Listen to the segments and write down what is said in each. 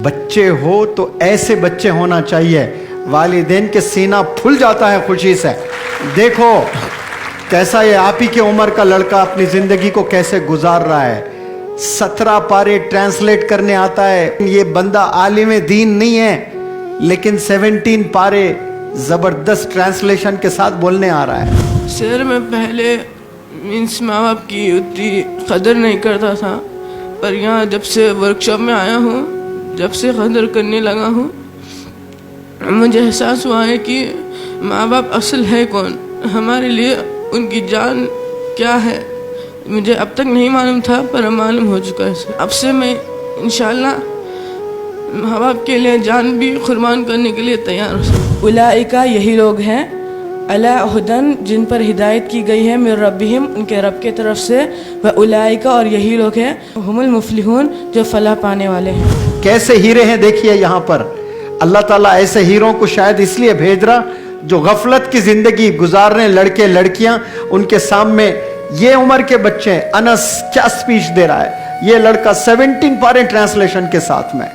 بچے ہو تو ایسے بچے ہونا چاہیے والدین کے سینہ پھول جاتا ہے خوشی سے. دیکھو کیسا یہ آپ ہی کی عمر کا لڑکا اپنی زندگی کو کیسے گزار رہا ہے. 17 پارے ٹرانسلیٹ کرنے آتا ہے. یہ بندہ عالم دین نہیں ہے لیکن 17 پارے زبردست ٹرانسلیشن کے ساتھ بولنے آ رہا ہے. سر میں پہلے ماں باپ کی اتنی قدر نہیں کرتا تھا، پر یہاں جب سے ورکشاپ میں آیا ہوں، جب سے قدر کرنے لگا ہوں، مجھے احساس ہوا ہے کہ ماں باپ اصل ہے کون، ہمارے لیے ان کی جان کیا ہے. مجھے اب تک نہیں معلوم تھا پر اب معلوم ہو چکا ہے. اب سے میں انشاءاللہ ماں باپ کے لیے جان بھی قربان کرنے کے لیے تیار ہوں. اولئک یہی لوگ ہیں، علی ہدن جن پر ہدایت کی گئی ہے، من ربہم ان کے رب کے طرف سے، و اولئک اور یہی لوگ ہیں، ہم المفلحون جو فلاح پانے والے ہیں. کیسے ہیرے ہیں دیکھیے یہاں پر. اللہ تعالیٰ ایسے ہیروں کو شاید اس لیے بھیج رہا جو غفلت کی زندگی گزار رہے ہیں لڑکے لڑکیاں، ان کے سامنے یہ عمر کے بچے. انس کیا سپیچ دے رہا ہے، یہ لڑکا 17 پارے ٹرانسلیشن کے ساتھ میں.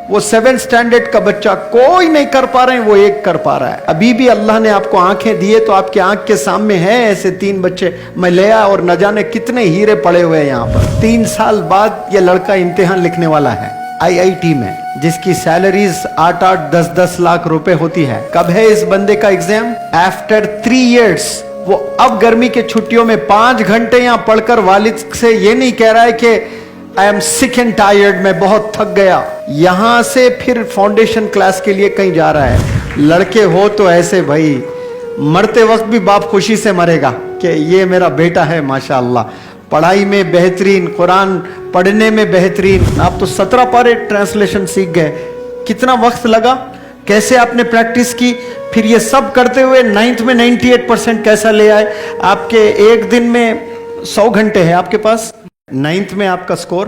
وہ 7 سٹینڈرڈ کا بچہ کوئی نہیں کر پا رہے ہیں، وہ ایک کر پا رہا ہے. ابھی بھی اللہ نے آپ کو آنکھیں دیے تو آپ کے آنکھ کے سامنے ہیں ایسے 3 بچے. میں لیا اور نہ جانے کتنے ہیرے پڑے ہوئے ہیں یہاں پر. 3 سال بعد یہ لڑکا امتحان لکھنے والا ہے IIT میں، جس کی سیلریز 8-8 10-10 لاکھ روپے ہوتی ہے. کب ہے اس بندے کا ایگزام؟ After 3 years. وہ اب گرمی کے چھٹیوں میں 5 گھنٹے یہاں پڑھ کر والد سے یہ نہیں کہہ رہا ہے کہ I am sick and tired، میں بہت تھک گیا. یہاں سے پھر فاؤنڈیشن کلاس کے لیے کہیں جا رہا ہے. لڑکے ہو تو ایسے بھائی، مرتے وقت بھی باپ خوشی سے مرے گا کہ یہ میرا بیٹا ہے ماشاءاللہ. پڑھائی میں بہترین، قرآن پڑھنے میں بہترین. آپ تو 17 پارے ٹرانسلیشن سیکھ گئے. کتنا وقت لگا، کیسے آپ نے پریکٹس کی، پھر یہ سب کرتے ہوئے 9th میں 98% کیسا لے آئے؟ آپ کے ایک دن میں 100 گھنٹے ہیں آپ کے پاس. 9th میں آپ کا سکور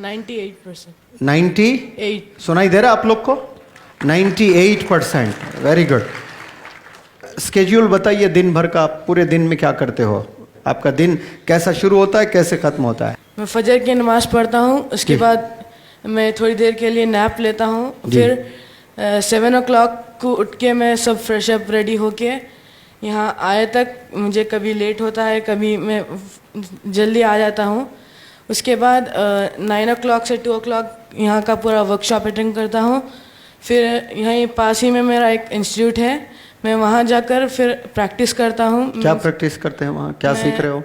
98%. 98 سنائی دے رہا آپ لوگ کو؟ 98%. Very good. اسکیڈیول بتائیے دن بھر کا، آپ پورے دن میں کیا کرتے ہو؟ آپ کا دن کیسا شروع ہوتا ہے، کیسے ختم ہوتا ہے؟ میں فجر کی نماز پڑھتا ہوں، اس کے بعد میں تھوڑی دیر کے لیے نیپ لیتا ہوں. پھر 7 o'clock کو اٹھ کے میں سب فریش اپ ریڈی ہو کے یہاں آئے تک مجھے کبھی لیٹ ہوتا ہے، کبھی میں جلدی آ جاتا ہوں. اس کے بعد 9 o'clock سے 2 o'clock یہاں کا پورا ورک شاپ اٹینڈ کرتا ہوں. پھر یہیں پاس ہی میں میرا ایک انسٹیٹیوٹ ہے، میں وہاں جا کر پھر پریکٹس کرتا ہوں. کیا پریکٹس کرتے ہیں وہاں، کیا سیکھ رہے ہو؟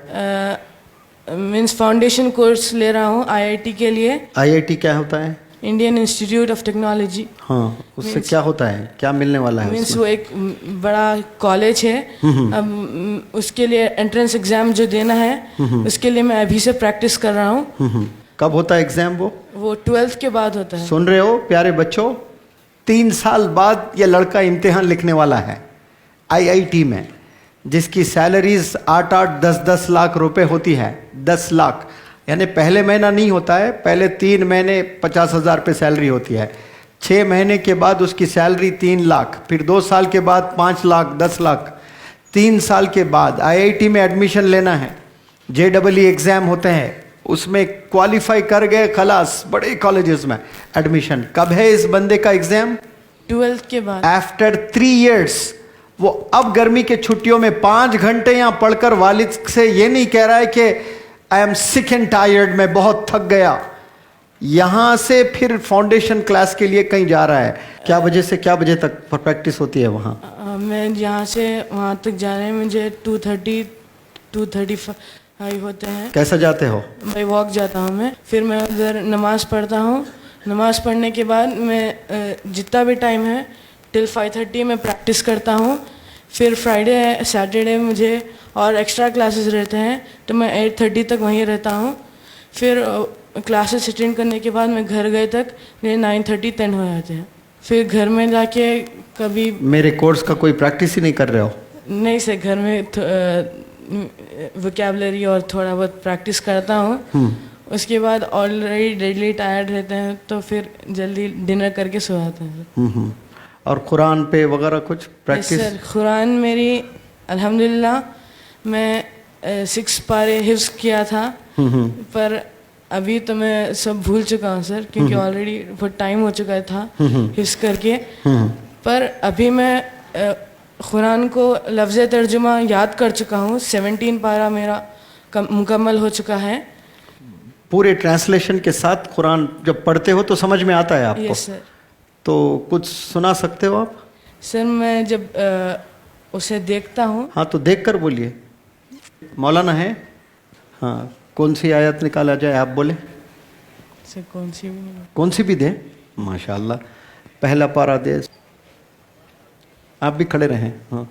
مینس فاؤنڈیشن کورس لے رہا ہوں IIT کے لیے. IIT کیا ہوتا ہے؟ Indian institute of technology. ہاں، اس سے کیا ہوتا ہے، کیا ملنے والا ہے؟ مینس وہ ایک بڑا کالج ہے. اب اس کے لیے انٹرنس ایگزام جو دینا ہے، اس کے لیے میں ابھی سے پریکٹس کر رہا ہوں. کب ہوتا ہے ایگزام؟ وہ 12th کے بعد ہوتا ہے. سن رہے ہو پیارے بچوں، 3 سال بعد یہ لڑکا امتحان لکھنے والا ہے IIT میں، جس کی سیلریز 8-8 10-10 لاکھ روپے ہوتی ہے. 10 لاکھ یعنی پہلے مہینہ نہیں ہوتا ہے، پہلے 3 مہینے 50,000 پہ سیلری ہوتی ہے. 6 مہینے کے بعد اس کی سیلری 3 لاکھ، پھر 2 سال کے بعد 5 لاکھ 10 لاکھ. 3 سال کے بعد IIT میں ایڈمیشن لینا ہے. JEE ایگزام ہوتے ہیں، اس میں کوالیفائی کر گئے، خلاص بڑے کالجز میں ایڈمیشن. کب ہے اس بندے کا ایگزام؟ 12th کے بعد. After 3 years. وہ اب گرمی کے چھٹیوں میں 5 گھنٹے یہاں پڑھ کر والد سے یہ نہیں کہہ رہا ہے کہ I am sick and tired، میں بہت تھک گیا. یہاں سے پھر فاؤنڈیشن کلاس کے لیے کہیں جا رہا ہے. کیا بجے سے کیا بجے تک پریکٹس ہوتی ہے وہاں؟ میں یہاں سے وہاں تک جانے میں مجھے 2:30 ہوتے ہیں. کیسا جاتے ہو؟ بائی واک جاتا ہوں میں. پھر میں ادھر نماز پڑھتا ہوں. نماز پڑھنے کے بعد میں جتنا بھی ٹائم ہے ٹل 5:30 میں پریکٹس کرتا ہوں. پھر فرائیڈے سیٹرڈے مجھے اور ایکسٹرا کلاسز رہتے ہیں تو میں 8:30 تک وہیں رہتا ہوں. پھر کلاسز اٹینڈ کرنے کے بعد میں گھر گئے تک میرے 9:30 10 ہو جاتے ہیں. پھر گھر میں جا کے کبھی میرے کورس کا کوئی پریکٹس ہی نہیں کر رہے ہو؟ نہیں سر، گھر میں ووکیبلری اور تھوڑا بہت پریکٹس کرتا ہوں. اس کے بعد آلریڈی ڈیلی ٹائرڈ رہتے ہیں تو پھر جلدی ڈنر کر کے سو جاتے ہیں. اور قرآن پہ وغیرہ کچھ پریکٹس؟ سر قرآن میری الحمدللہ میں 6 پارے حفظ کیا تھا، پر ابھی تو میں سب بھول چکا ہوں سر, کیونکہ آلریڈی بہت ٹائم ہو چکا تھا حفظ کر کے. پر ابھی میں قرآن کو لفظ ترجمہ یاد کر چکا ہوں. 17 پارہ میرا مکمل ہو چکا ہے. پورے ٹرانسلیشن کے ساتھ قرآن جب پڑھتے ہو تو سمجھ میں آتا ہے آپ کو؟ یس سر. تو کچھ سنا سکتے ہو آپ؟ سر میں جب اسے دیکھتا ہوں. ہاں تو دیکھ کر بولیے. مولانا ہے؟ ہاں, کون سی آیت نکالا جائے آپ بولیں؟ سر کون سی بھی نہیں. کون سی بھی دیں. ماشاء اللہ, پہلا پارہ دے. آپ بھی کھڑے رہیں. ہاں.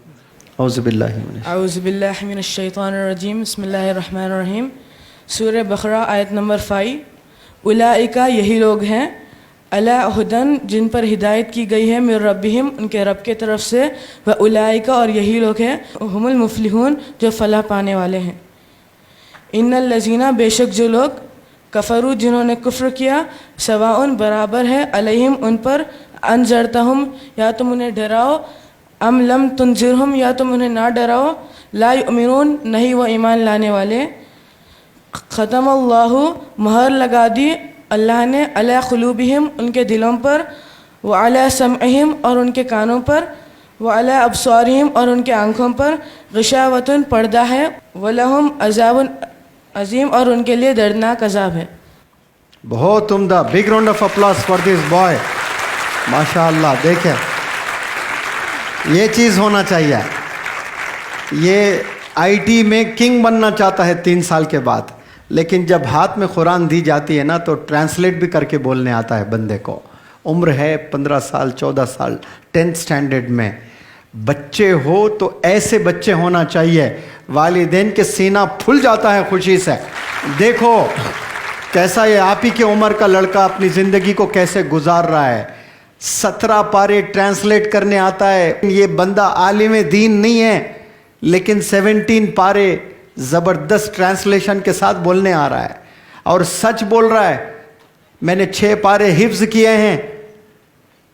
اعوذ باللہ من الشیطان الرجیم. بسم اللہ الرحمن الرحیم. سورہ بقرہ آیت نمبر 5. اولئک یہی لوگ ہیں, علی ہدن جن پر ہدایت کی گئی ہے, من ربہم ان کے رب کے طرف سے, و اولئک اور یہی لوگ ہیں, ہم المفلحون جو فلاح پانے والے ہیں. ان الذین بے شک جو لوگ, کفروا جنہوں نے کفر کیا, سواء برابر ہے, علیہم ان پر, انذرتہم یا تم انہیں ڈراؤ, ام لم تنذرہم یا تم انہیں نہ ڈراؤ, لا یؤمنون نہیں وہ ایمان لانے والے. ختم اللہ مہر لگا دی اللہ نے, علی قلوبہم ان کے دلوں پر, وعلی سمعہم اور ان کے کانوں پر, وعلی ابصارہم اور ان کے آنکھوں پر, غشاوۃ پردہ ہے, ولہم عذاب عظیم اور ان کے لیے دردناک عذاب ہے. بہت عمدہ. Big round of applause for this boy. ماشاء اللہ. دیکھیں یہ چیز ہونا چاہیے. یہ آئی ٹی میں کنگ بننا چاہتا ہے 3 سال کے بعد, لیکن جب ہاتھ میں قرآن دی جاتی ہے نا تو ٹرانسلیٹ بھی کر کے بولنے آتا ہے بندے کو. عمر ہے 15 سال 14 سال 10th اسٹینڈرڈ میں. بچے ہو تو ایسے بچے ہونا چاہیے, والدین کے سینہ پھول جاتا ہے خوشی سے. دیکھو کیسا یہ آپ ہی کی عمر کا لڑکا اپنی زندگی کو کیسے گزار رہا ہے. 17 پارے ٹرانسلیٹ کرنے آتا ہے. یہ بندہ عالم دین نہیں ہے, لیکن 17 پارے زبردست ٹرانسلیشن کے ساتھ بولنے آ رہا ہے, اور سچ بول رہا ہے. میں نے 6 پارے حفظ کیے ہیں,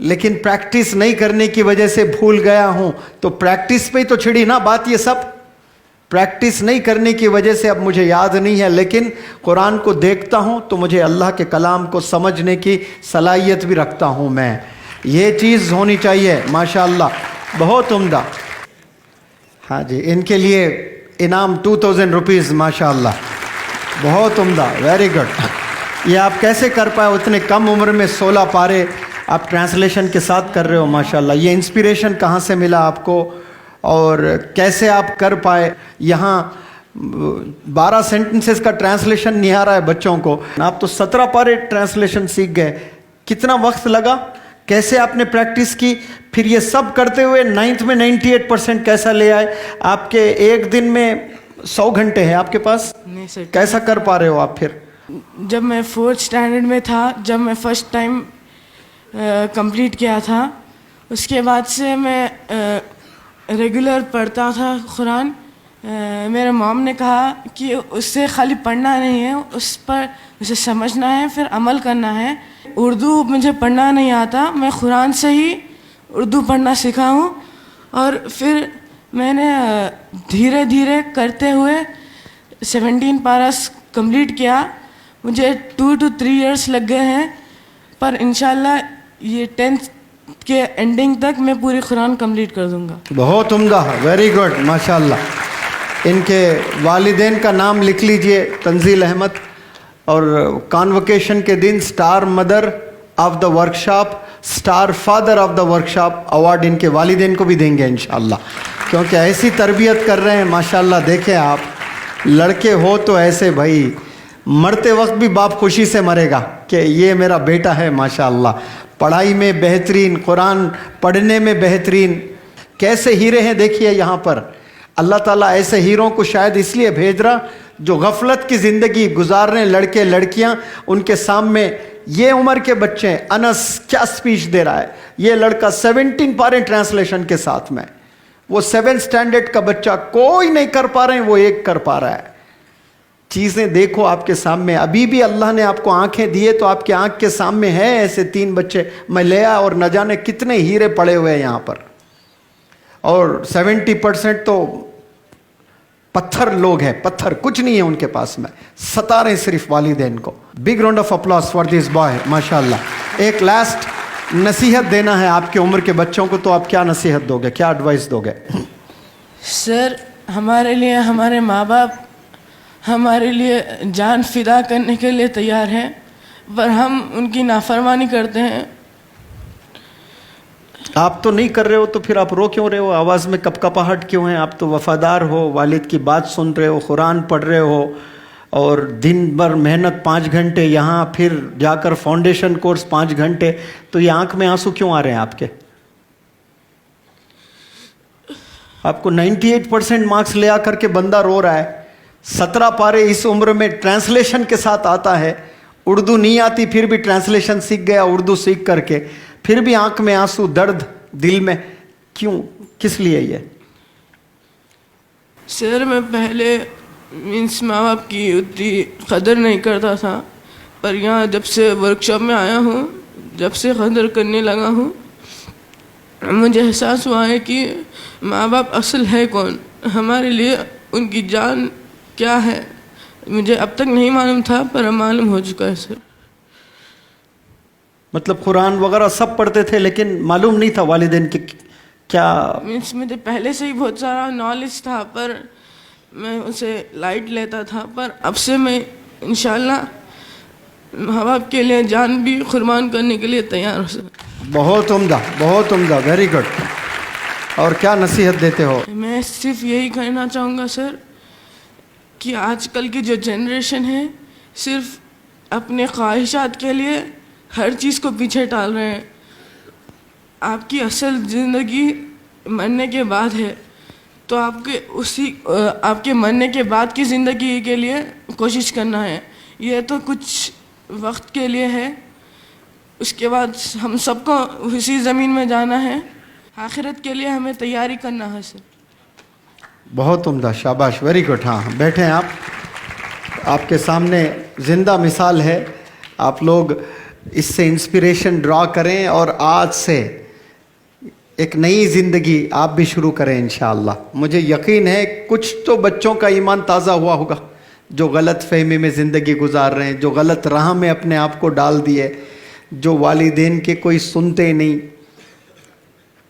لیکن پریکٹس نہیں کرنے کی وجہ سے بھول گیا ہوں. تو پریکٹس پہ ہی تو چھڑی نا بات. یہ سب پریکٹس نہیں کرنے کی وجہ سے اب مجھے یاد نہیں ہے, لیکن قرآن کو دیکھتا ہوں تو مجھے اللہ کے کلام کو سمجھنے کی صلاحیت بھی رکھتا ہوں میں. یہ چیز ہونی چاہیے. ماشاءاللہ بہت عمدہ. ہاں جی, ان کے لیے انعام 2000 روپیز. ماشاءاللہ بہت عمدہ, ویری گڈ. یہ آپ کیسے کر پائے اتنے کم عمر میں 16 پارے آپ ٹرانسلیشن کے ساتھ کر رہے ہو؟ ماشاءاللہ. یہ انسپیریشن کہاں سے ملا آپ کو, اور کیسے آپ کر پائے؟ یہاں 12 سینٹنسز کا ٹرانسلیشن نہیں آ رہا ہے بچوں کو, آپ تو 17 پارے ٹرانسلیشن سیکھ گئے. کتنا وقت لگا, کیسے آپ نے پریکٹس کی؟ پھر یہ سب کرتے ہوئے 9th میں 98% کیسا لے آئے؟ آپ کے ایک دن میں 100 گھنٹے ہیں آپ کے پاس, نہیں سر. کیسا کر پا رہے ہو آپ پھر؟ جب میں 4th اسٹینڈرڈ میں تھا, جب میں فرسٹ ٹائم کمپلیٹ کیا تھا, اس کے بعد سے میں ریگولر پڑھتا تھا قرآن. میرے مام نے کہا کہ اس سے خالی پڑھنا نہیں ہے, اس پر اسے سمجھنا ہے, پھر عمل کرنا ہے. اردو مجھے پڑھنا نہیں آتا, میں قرآن سے ہی اردو پڑھنا سیکھا ہوں, اور پھر میں نے دھیرے دھیرے کرتے ہوئے 17 پاراس کمپلیٹ کیا. مجھے 2 to 3 years لگ گئے ہیں, پر انشاءاللہ یہ 10th کے اینڈنگ تک میں پوری قرآن کمپلیٹ کر دوں گا. بہت عمدہ, ویری گڈ. ماشاءاللہ. ان کے والدین کا نام لکھ لیجئے, تنزیل احمد, اور کانوکیشن کے دن star mother of the workshop, star father of the workshop award ان کے والدین کو بھی دیں گے انشاءاللہ, کیونکہ ایسی تربیت کر رہے ہیں. ماشاءاللہ. دیکھیں آپ لڑکے ہو تو ایسے بھائی, مرتے وقت بھی باپ خوشی سے مرے گا کہ یہ میرا بیٹا ہے. ماشاءاللہ. پڑھائی میں بہترین, قرآن پڑھنے میں بہترین. کیسے ہیرے ہیں دیکھیے یہاں پر. اللہ تعالیٰ ایسے ہیروں کو شاید اس لیے بھیج رہا جو غفلت کی زندگی گزار رہے ہیں لڑکے لڑکیاں. ان کے سامنے یہ عمر کے بچے, انس کیا سپیچ دے رہا ہے. یہ لڑکا 17 پارے ٹرانسلیشن کے ساتھ میں, وہ 7th اسٹینڈرڈ کا بچہ, کوئی نہیں کر پا رہے ہیں, وہ ایک کر پا رہا ہے. چیزیں دیکھو آپ کے سامنے. ابھی بھی اللہ نے آپ کو آنکھیں دیے تو آپ کے آنکھ کے سامنے ہیں ایسے 3 بچے. میں لیا اور نہ جانے کتنے ہیرے پڑے ہوئے ہیں یہاں پر, اور 70% تو پتھر لوگ ہیں, پتھر, کچھ نہیں ہے ان کے پاس میں, ستا رہے صرف والدین کو. Big round of applause for this boy, ماشاء اللہ. ایک لاسٹ نصیحت دینا ہے آپ کی عمر کے بچوں کو, تو آپ کیا نصیحت دو گے, کیا ایڈوائس دو گے؟ سر ہمارے لیے ہمارے ماں باپ ہمارے لیے جان فدا کرنے کے لیے تیار ہیں, پر ہم ان کی نافرمانی کرتے ہیں. آپ تو نہیں کر رہے ہو تو پھر آپ رو کیوں رہے ہو, آواز میں کپکپاہٹ کیوں ہے؟ آپ تو وفادار ہو, والد کی بات سن رہے ہو, قرآن پڑھ رہے ہو, اور دن بھر محنت 5 گھنٹے یہاں, پھر جا کر فاؤنڈیشن کورس 5 گھنٹے, تو یہ آنکھ میں آنسو کیوں آ رہے ہیں آپ کے؟ آپ کو 98% مارکس لے آ کر کے بندہ رو رہا ہے, 17 پارے اس عمر میں ٹرانسلیشن کے ساتھ آتا ہے, اردو نہیں آتی پھر بھی ٹرانسلیشن سیکھ گیا اردو سیکھ کر کے, پھر بھی آنکھ میں آنسو, درد دل میں, کیوں, کس لیے یہ؟ سر میں پہلے ماں باپ کی اتنی قدر نہیں کرتا تھا, پر یہاں جب سے ورک شاپ میں آیا ہوں, جب سے قدر کرنے لگا ہوں, مجھے احساس ہوا ہے کہ ماں باپ اصل ہے کون, ہمارے لیے ان کی جان کیا ہے. مجھے اب تک نہیں معلوم تھا, پر اب معلوم ہو چکا ہے سر. مطلب قرآن وغیرہ سب پڑھتے تھے لیکن معلوم نہیں تھا والدین کی کیا؟ مجھے پہلے سے ہی بہت سارا نالج تھا, پر میں اسے لائٹ لیتا تھا, پر اب سے میں انشاءاللہ ماں باپ کے لیے جان بھی قربان کرنے کے لیے تیار ہوں سر. بہت عمدہ, بہت عمدہ, ویری گڈ. اور کیا نصیحت دیتے ہو؟ میں صرف یہی کہنا چاہوں گا سر کہ آج کل کی جو جنریشن ہے صرف اپنے خواہشات کے لیے ہر چیز کو پیچھے ٹال رہے ہیں. آپ کی اصل زندگی مرنے کے بعد ہے, تو آپ کے مرنے کے بعد کی زندگی کے لیے کوشش کرنا ہے. یہ تو کچھ وقت کے لیے ہے, اس کے بعد ہم سب کو اسی زمین میں جانا ہے. آخرت کے لیے ہمیں تیاری کرنا ہے سر. بہت عمدہ, شاباش, ویری گڈ. ہاں بیٹھیں آپ, آپ کے سامنے زندہ مثال ہے. آپ لوگ اس سے انسپریشن ڈرا کریں اور آج سے ایک نئی زندگی آپ بھی شروع کریں انشاءاللہ. مجھے یقین ہے کچھ تو بچوں کا ایمان تازہ ہوا ہوگا جو غلط فہمی میں زندگی گزار رہے ہیں, جو غلط راہ میں اپنے آپ کو ڈال دیے, جو والدین کے کوئی سنتے نہیں.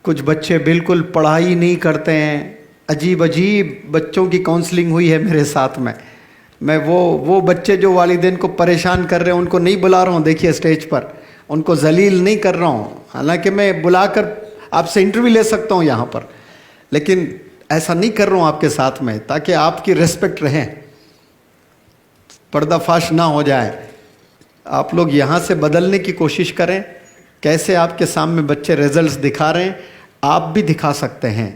کچھ بچے بالکل پڑھائی نہیں کرتے ہیں, عجیب عجیب بچوں کی کاؤنسلنگ ہوئی ہے میرے ساتھ میں وہ بچے جو والدین کو پریشان کر رہے ہیں ان کو نہیں بلا رہا ہوں, دیکھیے اسٹیج پر, ان کو ذلیل نہیں کر رہا ہوں, حالانکہ میں بلا کر آپ سے انٹرویو لے سکتا ہوں یہاں پر, لیکن ایسا نہیں کر رہا ہوں آپ کے ساتھ میں, تاکہ آپ کی ریسپیکٹ رہے, پردہ فاش نہ ہو جائے. آپ لوگ یہاں سے بدلنے کی کوشش کریں. کیسے آپ کے سامنے بچے ریزلٹس دکھا رہے ہیں, آپ بھی دکھا سکتے ہیں.